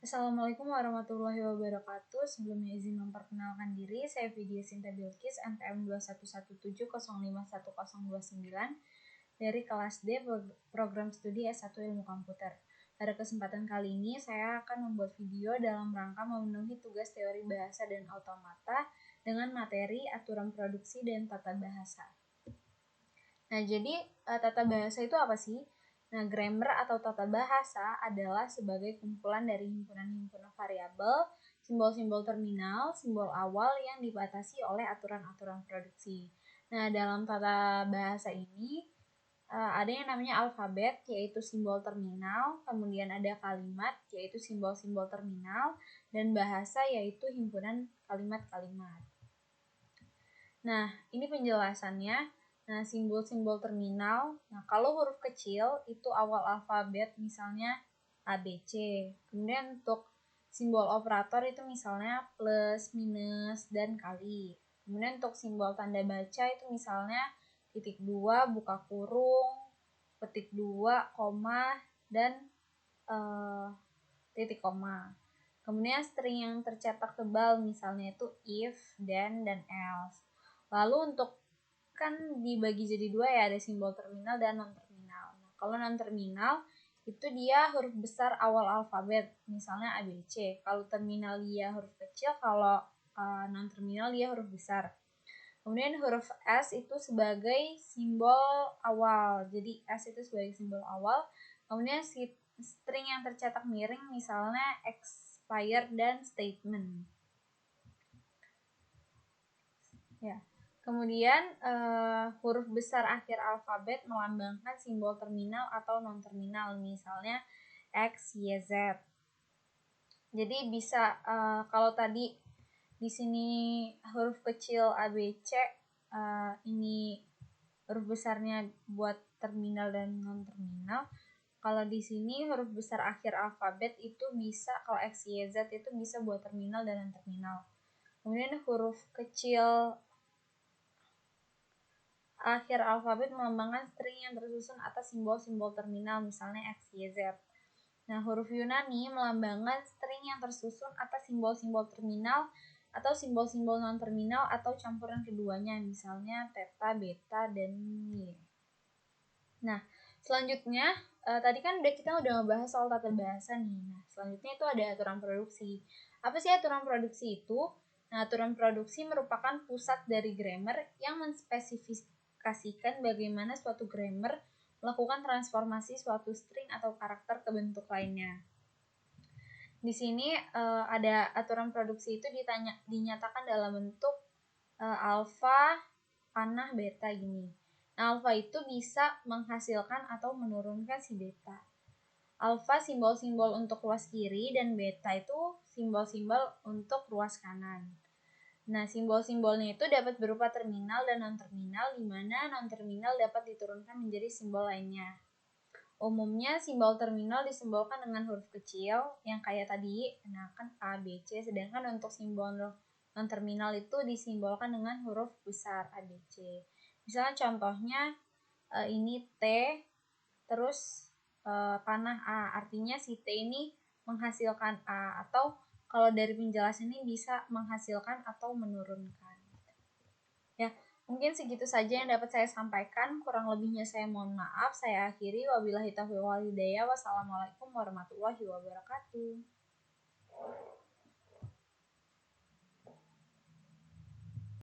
Assalamualaikum warahmatullahi wabarakatuh. Sebelumnya izin memperkenalkan diri, saya Vidya Sinta Bilkis, NPM 2117051029 dari kelas D Program Studi S1 Ilmu Komputer. Pada kesempatan kali ini, saya akan membuat video dalam rangka memenuhi tugas teori bahasa dan automata dengan materi aturan produksi dan tata bahasa. Nah, jadi tata bahasa itu apa sih? Nah, grammar atau tata bahasa adalah sebagai kumpulan dari himpunan-himpunan variabel, simbol-simbol terminal, simbol awal yang dibatasi oleh aturan-aturan produksi. Nah, dalam tata bahasa ini ada yang namanya alfabet, yaitu simbol terminal, kemudian ada kalimat, yaitu simbol-simbol terminal, dan bahasa, yaitu himpunan kalimat-kalimat. Nah, ini penjelasannya. Nah, simbol-simbol terminal. Nah, kalau huruf kecil itu awal alfabet, misalnya A, B, C. Kemudian untuk simbol operator itu misalnya plus, minus, dan kali. Kemudian untuk simbol tanda baca itu misalnya titik 2, buka kurung, petik 2, koma, dan titik koma. Kemudian string yang tercetak tebal misalnya itu if, then, dan else. Lalu untuk kan dibagi jadi dua ya, ada simbol terminal dan non-terminal. Nah, kalau non-terminal itu dia huruf besar awal alfabet, misalnya A, B, C. Kalau terminal dia huruf kecil, kalau non-terminal dia huruf besar. Kemudian huruf S itu sebagai simbol awal, jadi S itu sebagai simbol awal. Kemudian string yang tercetak miring misalnya expired dan statement. Ya. Kemudian huruf besar akhir alfabet melambangkan simbol terminal atau non-terminal, misalnya X, Y, Z. Jadi bisa kalau tadi di sini huruf kecil A, B, C, ini huruf besarnya buat terminal dan non-terminal. Kalau di sini huruf besar akhir alfabet itu bisa, kalau X, Y, Z itu bisa buat terminal dan non-terminal. Kemudian huruf kecil akhir alfabet melambangkan string yang tersusun atas simbol-simbol terminal, misalnya X, Y, Z. Nah, huruf Yunani melambangkan string yang tersusun atas simbol-simbol terminal atau simbol-simbol non-terminal atau campuran keduanya, misalnya theta, beta, dan y. Nah, selanjutnya tadi kan kita udah ngebahas soal tata bahasa nih. Nah, selanjutnya itu ada aturan produksi. Apa sih aturan produksi itu? Nah, aturan produksi merupakan pusat dari grammar yang menspesifikasikan bagaimana suatu grammar melakukan transformasi suatu string atau karakter ke bentuk lainnya. Di sini ada aturan produksi itu dinyatakan dalam bentuk alfa, panah, beta gini. Nah, alfa itu bisa menghasilkan atau menurunkan si beta. Alfa simbol-simbol untuk ruas kiri dan beta itu simbol-simbol untuk ruas kanan. Nah, simbol-simbolnya itu dapat berupa terminal dan non-terminal, di mana non-terminal dapat diturunkan menjadi simbol lainnya. Umumnya simbol terminal disimbolkan dengan huruf kecil yang kayak tadi, nah kan A, B, C, sedangkan untuk simbol non-terminal itu disimbolkan dengan huruf besar A, B, C. Misalnya contohnya ini T, terus panah A, artinya si T ini menghasilkan A, atau kalau dari penjelasan ini bisa menghasilkan atau menurunkan. Ya, mungkin segitu saja yang dapat saya sampaikan. Kurang lebihnya saya mohon maaf. Saya akhiri. Wabillahi taufiq wal hidayah. Wassalamualaikum warahmatullahi wabarakatuh.